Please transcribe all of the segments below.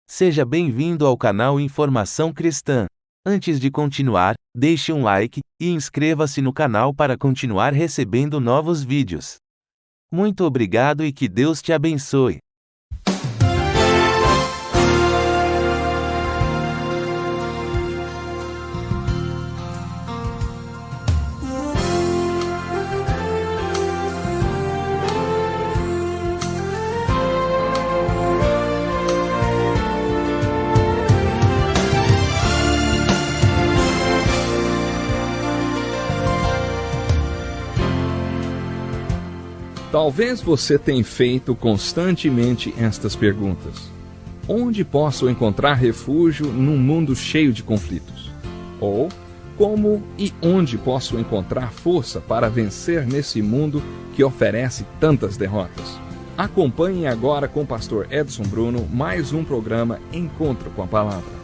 Seja bem-vindo ao canal Informação Cristã. Antes de continuar, deixe um like e inscreva-se no canal para continuar recebendo novos vídeos. Muito obrigado e que Deus te abençoe. Talvez você tenha feito constantemente estas perguntas. Onde posso encontrar refúgio num mundo cheio de conflitos? Ou, como e onde posso encontrar força para vencer nesse mundo que oferece tantas derrotas? Acompanhe agora com o pastor Edson Bruno mais um programa Encontro com a Palavra.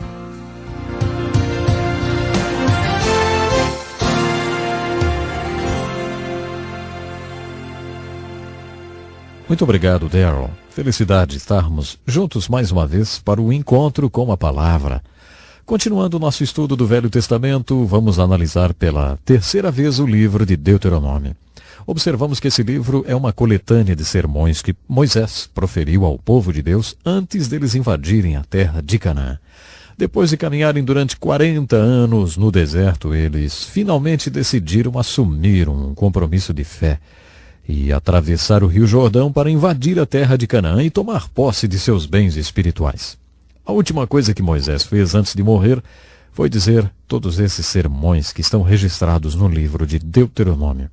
Muito obrigado, Darrell. Felicidade estarmos juntos mais uma vez para o encontro com a palavra. Continuando nosso estudo do Velho Testamento, vamos analisar pela terceira vez o livro de Deuteronômio. Observamos que esse livro é uma coletânea de sermões que Moisés proferiu ao povo de Deus antes deles invadirem a terra de Canaã. Depois de caminharem durante 40 anos no deserto, eles finalmente decidiram assumir um compromisso de fé e atravessar o Rio Jordão para invadir a terra de Canaã e tomar posse de seus bens espirituais. A última coisa que Moisés fez antes de morrer foi dizer todos esses sermões que estão registrados no livro de Deuteronômio.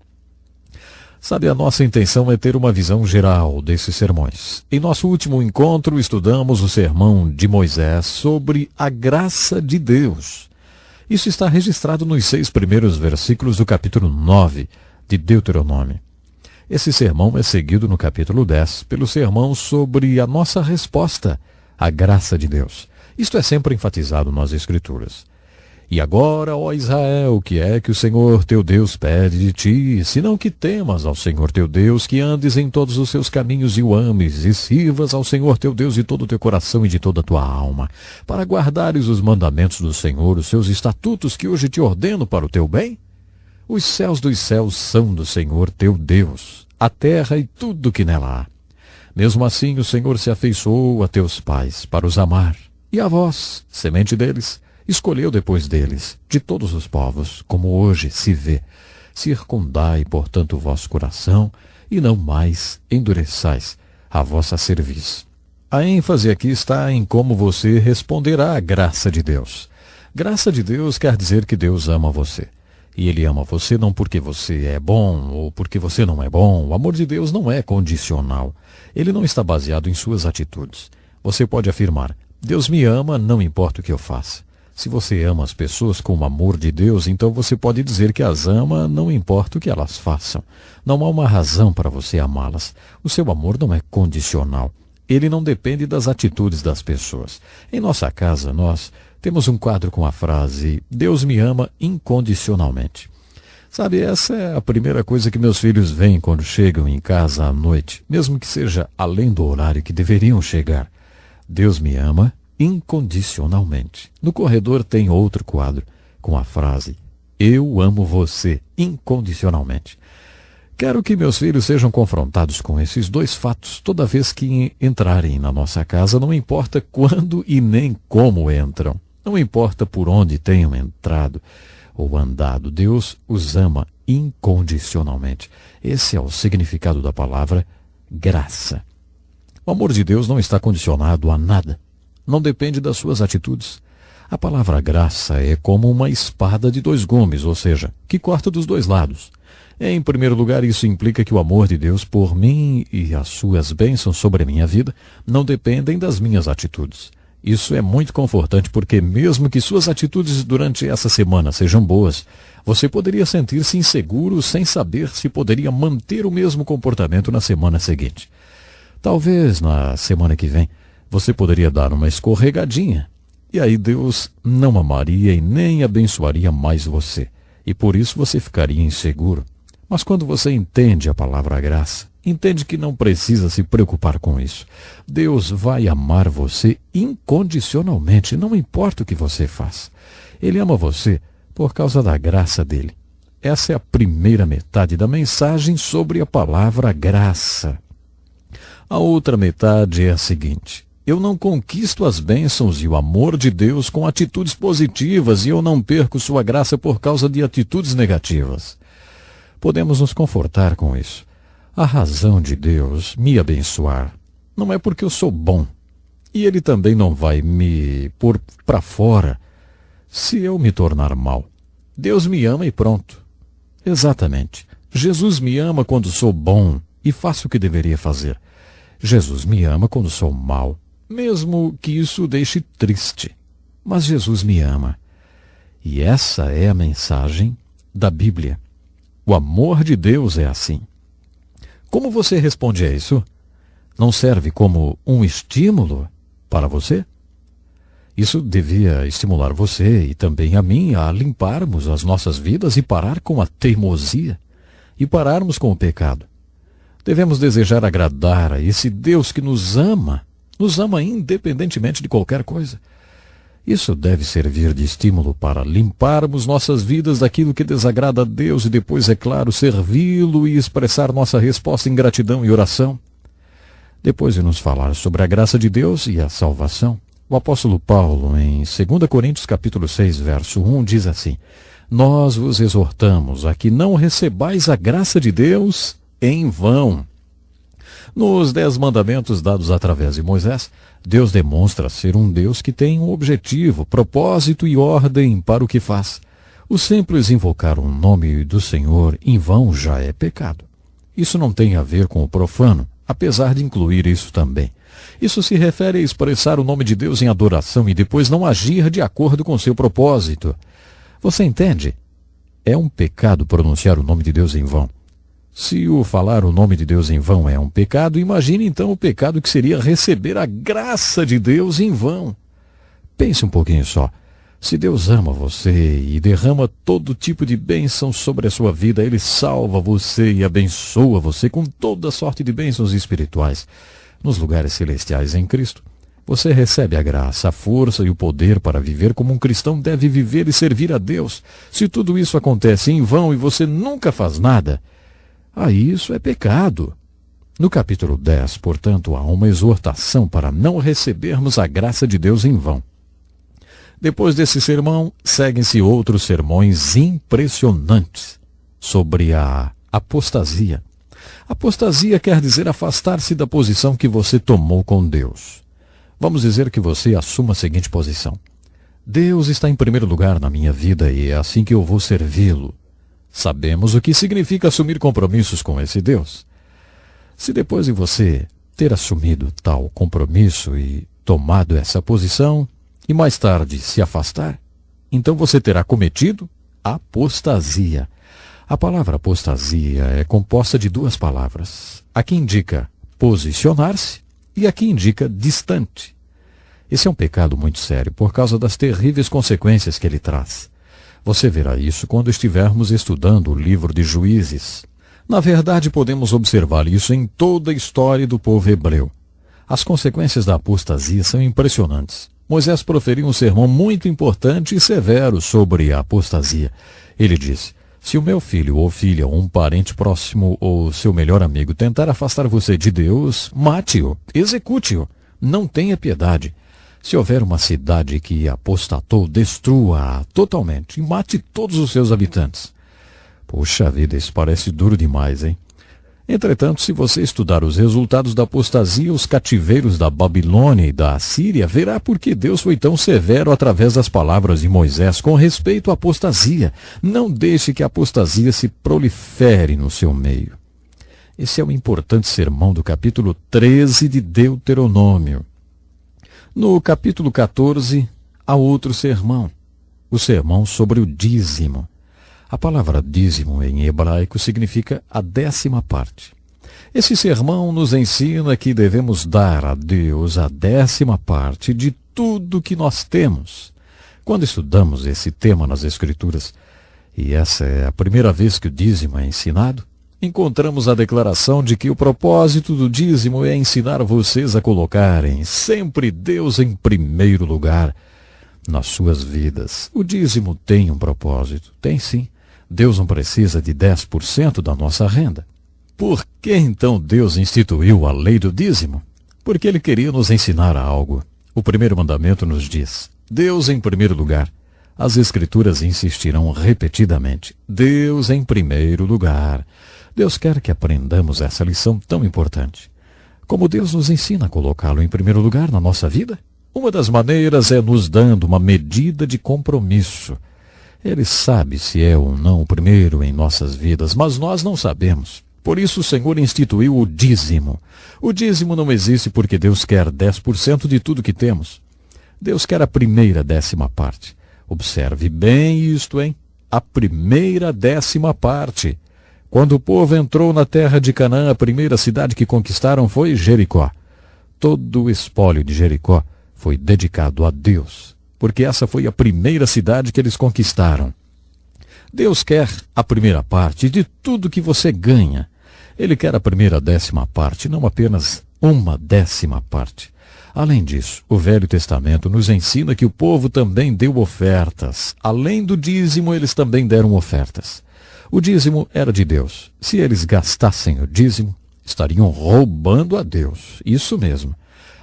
Sabe, a nossa intenção é ter uma visão geral desses sermões. Em nosso último encontro, estudamos o sermão de Moisés sobre a graça de Deus. Isso está registrado nos 6 primeiros versículos do capítulo 9 de Deuteronômio. Esse sermão é seguido no capítulo 10 pelo sermão sobre a nossa resposta à graça de Deus. Isto é sempre enfatizado nas Escrituras. E agora, ó Israel, o que é que o Senhor teu Deus pede de ti, senão que temas ao Senhor teu Deus, que andes em todos os seus caminhos e o ames, e sirvas ao Senhor teu Deus de todo o teu coração e de toda a tua alma, para guardares os mandamentos do Senhor, os seus estatutos que hoje te ordeno para o teu bem? Os céus dos céus são do Senhor teu Deus, a terra e tudo que nela há. Mesmo assim o Senhor se afeiçoou a teus pais para os amar, e a vós, semente deles, escolheu depois deles, de todos os povos, como hoje se vê. Circundai, portanto, o vosso coração, e não mais endureçais a vossa cerviz. A ênfase aqui está em como você responderá à graça de Deus. Graça de Deus quer dizer que Deus ama você. E Ele ama você não porque você é bom ou porque você não é bom. O amor de Deus não é condicional. Ele não está baseado em suas atitudes. Você pode afirmar, Deus me ama, não importa o que eu faça. Se você ama as pessoas com o amor de Deus, então você pode dizer que as ama, não importa o que elas façam. Não há uma razão para você amá-las. O seu amor não é condicional. Ele não depende das atitudes das pessoas. Em nossa casa, nós temos um quadro com a frase, Deus me ama incondicionalmente. Sabe, essa é a primeira coisa que meus filhos veem quando chegam em casa à noite, mesmo que seja além do horário que deveriam chegar. Deus me ama incondicionalmente. No corredor tem outro quadro com a frase, eu amo você incondicionalmente. Quero que meus filhos sejam confrontados com esses dois fatos toda vez que entrarem na nossa casa, não importa quando e nem como entram. Não importa por onde tenham entrado ou andado, Deus os ama incondicionalmente. Esse é o significado da palavra graça. O amor de Deus não está condicionado a nada. Não depende das suas atitudes. A palavra graça é como uma espada de 2 gumes, ou seja, que corta dos 2 lados. Em primeiro lugar, isso implica que o amor de Deus por mim e as suas bênçãos sobre a minha vida não dependem das minhas atitudes. Isso é muito confortante porque mesmo que suas atitudes durante essa semana sejam boas, você poderia sentir-se inseguro sem saber se poderia manter o mesmo comportamento na semana seguinte. Talvez na semana que vem você poderia dar uma escorregadinha e aí Deus não amaria e nem abençoaria mais você e por isso você ficaria inseguro. Mas quando você entende a palavra graça, Entende que não precisa se preocupar com isso. Deus vai amar você incondicionalmente, não importa o que você faz. Ele ama você por causa da graça dele. Essa é a primeira metade da mensagem sobre a palavra graça. A outra metade é a seguinte: eu não conquisto as bênçãos e o amor de Deus com atitudes positivas e eu não perco sua graça por causa de atitudes negativas. Podemos nos confortar com isso. A razão de Deus me abençoar não é porque eu sou bom, e Ele também não vai me pôr para fora se eu me tornar mal. Deus me ama e pronto. Exatamente. Jesus me ama quando sou bom e faço o que deveria fazer. Jesus me ama quando sou mau, mesmo que isso o deixe triste. Mas Jesus me ama. E essa é a mensagem da Bíblia. O amor de Deus é assim. Como você responde a isso? Não serve como um estímulo para você? Isso devia estimular você e também a mim a limparmos as nossas vidas e parar com a teimosia e pararmos com o pecado. Devemos desejar agradar a esse Deus que nos ama independentemente de qualquer coisa. Isso deve servir de estímulo para limparmos nossas vidas daquilo que desagrada a Deus e depois, é claro, servi-lo e expressar nossa resposta em gratidão e oração. Depois de nos falar sobre a graça de Deus e a salvação, o apóstolo Paulo, em 2 Coríntios capítulo 6, verso 1, diz assim: nós vos exortamos a que não recebais a graça de Deus em vão. Nos 10 mandamentos dados através de Moisés, Deus demonstra ser um Deus que tem um objetivo, propósito e ordem para o que faz. O simples invocar o nome do Senhor em vão já é pecado. Isso não tem a ver com o profano, apesar de incluir isso também. Isso se refere a expressar o nome de Deus em adoração e depois não agir de acordo com seu propósito. Você entende? É um pecado pronunciar o nome de Deus em vão. Se o falar o nome de Deus em vão é um pecado, imagine então o pecado que seria receber a graça de Deus em vão. Pense um pouquinho só. Se Deus ama você e derrama todo tipo de bênção sobre a sua vida, Ele salva você e abençoa você com toda sorte de bênçãos espirituais nos lugares celestiais em Cristo. Você recebe a graça, a força e o poder para viver como um cristão deve viver e servir a Deus. Se tudo isso acontece em vão e você nunca faz nada, aí isso é pecado. No capítulo 10, portanto, há uma exortação para não recebermos a graça de Deus em vão. Depois desse sermão, seguem-se outros sermões impressionantes sobre a apostasia. Apostasia quer dizer afastar-se da posição que você tomou com Deus. Vamos dizer que você assuma a seguinte posição: Deus está em primeiro lugar na minha vida e é assim que eu vou servi-lo. Sabemos o que significa assumir compromissos com esse Deus. Se depois de você ter assumido tal compromisso e tomado essa posição, e mais tarde se afastar, então você terá cometido apostasia. A palavra apostasia é composta de 2 palavras. A que indica posicionar-se e a que indica distante. Esse é um pecado muito sério por causa das terríveis consequências que ele traz. Você verá isso quando estivermos estudando o livro de Juízes. Na verdade, podemos observar isso em toda a história do povo hebreu. As consequências da apostasia são impressionantes. Moisés proferiu um sermão muito importante e severo sobre a apostasia. Ele disse: se o meu filho ou filha, ou um parente próximo ou seu melhor amigo tentar afastar você de Deus, mate-o, execute-o, não tenha piedade. Se houver uma cidade que apostatou, destrua-a totalmente e mate todos os seus habitantes. Puxa vida, isso parece duro demais, hein? Entretanto, se você estudar os resultados da apostasia, os cativeiros da Babilônia e da Assíria, verá por que Deus foi tão severo através das palavras de Moisés com respeito à apostasia. Não deixe que a apostasia se prolifere no seu meio. Esse é um importante sermão do capítulo 13 de Deuteronômio. No capítulo 14, há outro sermão, o sermão sobre o dízimo. A palavra dízimo em hebraico significa a 10ª parte. Esse sermão nos ensina que devemos dar a Deus a 10ª parte de tudo que nós temos. Quando estudamos esse tema nas Escrituras, e essa é a primeira vez que o dízimo é ensinado, encontramos a declaração de que o propósito do dízimo é ensinar vocês a colocarem sempre Deus em primeiro lugar nas suas vidas. O dízimo tem um propósito. Tem sim. Deus não precisa de 10% da nossa renda. Por que então Deus instituiu a lei do dízimo? Porque Ele queria nos ensinar algo. O primeiro mandamento nos diz: Deus em primeiro lugar. As Escrituras insistirão repetidamente: Deus em primeiro lugar. Deus quer que aprendamos essa lição tão importante. Como Deus nos ensina a colocá-lo em primeiro lugar na nossa vida? Uma das maneiras é nos dando uma medida de compromisso. Ele sabe se é ou não o primeiro em nossas vidas, mas nós não sabemos. Por isso o Senhor instituiu o dízimo. O dízimo não existe porque Deus quer 10% de tudo que temos. Deus quer a primeira 10ª parte. Observe bem isto, hein? A primeira 10ª parte. Quando o povo entrou na terra de Canaã, a primeira cidade que conquistaram foi Jericó. Todo o espólio de Jericó foi dedicado a Deus, porque essa foi a primeira cidade que eles conquistaram. Deus quer a primeira parte de tudo que você ganha. Ele quer a primeira 10ª parte, não apenas uma 10ª parte. Além disso, o Velho Testamento nos ensina que o povo também deu ofertas. Além do dízimo, eles também deram ofertas. O dízimo era de Deus. Se eles gastassem o dízimo, estariam roubando a Deus. Isso mesmo.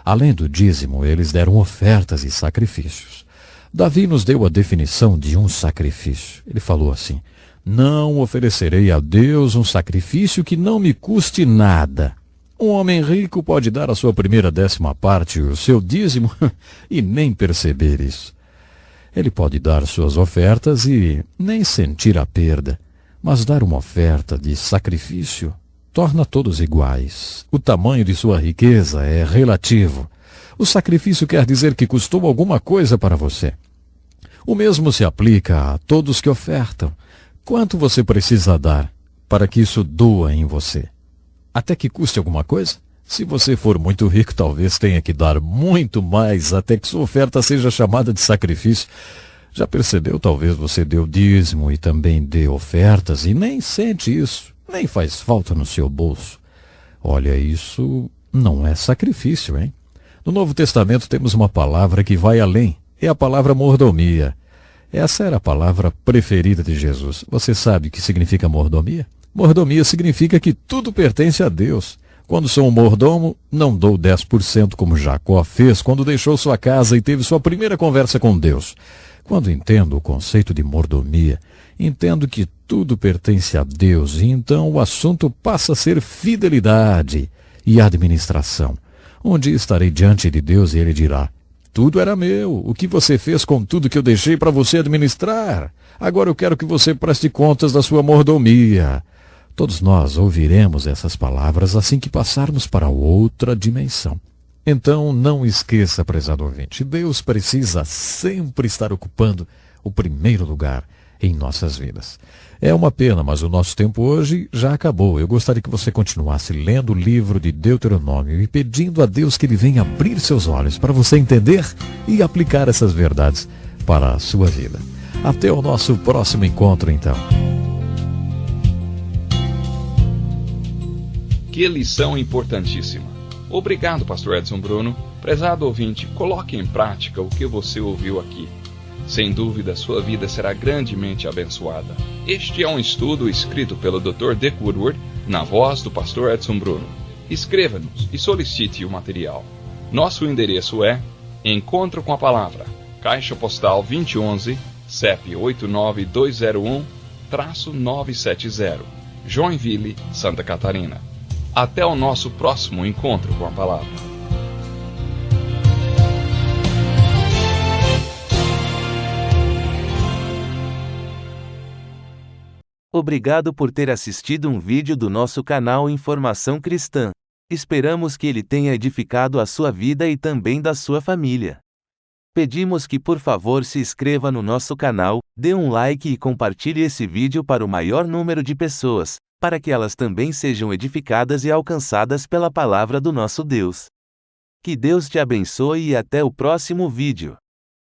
Além do dízimo, eles deram ofertas e sacrifícios. Davi nos deu a definição de um sacrifício. Ele falou assim: não oferecerei a Deus um sacrifício que não me custe nada. Um homem rico pode dar a sua primeira 10ª parte, o seu dízimo, e nem perceber isso. Ele pode dar suas ofertas e nem sentir a perda, mas dar uma oferta de sacrifício torna todos iguais. O tamanho de sua riqueza é relativo. O sacrifício quer dizer que custou alguma coisa para você. O mesmo se aplica a todos que ofertam. Quanto você precisa dar para que isso doa em você? Até que custe alguma coisa? Se você for muito rico, talvez tenha que dar muito mais até que sua oferta seja chamada de sacrifício. Já percebeu? Talvez você deu dízimo e também dê ofertas e nem sente isso, nem faz falta no seu bolso. Olha, isso não é sacrifício, hein? No Novo Testamento temos uma palavra que vai além. É a palavra mordomia. Essa era a palavra preferida de Jesus. Você sabe o que significa mordomia? Mordomia significa que tudo pertence a Deus. Quando sou um mordomo, não dou 10% como Jacó fez quando deixou sua casa e teve sua primeira conversa com Deus. Quando entendo o conceito de mordomia, entendo que tudo pertence a Deus e então o assunto passa a ser fidelidade e administração. Um dia estarei diante de Deus e Ele dirá: tudo era meu, o que você fez com tudo que eu deixei para você administrar? Agora eu quero que você preste contas da sua mordomia. Todos nós ouviremos essas palavras assim que passarmos para outra dimensão. Então não esqueça, prezado ouvinte, Deus precisa sempre estar ocupando o primeiro lugar em nossas vidas. É uma pena, mas o nosso tempo hoje já acabou. Eu gostaria que você continuasse lendo o livro de Deuteronômio e pedindo a Deus que Ele venha abrir seus olhos para você entender e aplicar essas verdades para a sua vida. Até o nosso próximo encontro, então. Que lição importantíssima. Obrigado, Pastor Edson Bruno. Prezado ouvinte, coloque em prática o que você ouviu aqui. Sem dúvida, sua vida será grandemente abençoada. Este é um estudo escrito pelo Dr. Dick Woodward, na voz do Pastor Edson Bruno. Escreva-nos e solicite o material. Nosso endereço é Encontro com a Palavra, Caixa Postal 2011, CEP 89201-970, Joinville, Santa Catarina. Até o nosso próximo encontro com a Palavra. Obrigado por ter assistido um vídeo do nosso canal Informação Cristã. Esperamos que ele tenha edificado a sua vida e também da sua família. Pedimos que por favor se inscreva no nosso canal, dê um like e compartilhe esse vídeo para o maior número de pessoas, para que elas também sejam edificadas e alcançadas pela palavra do nosso Deus. Que Deus te abençoe e até o próximo vídeo.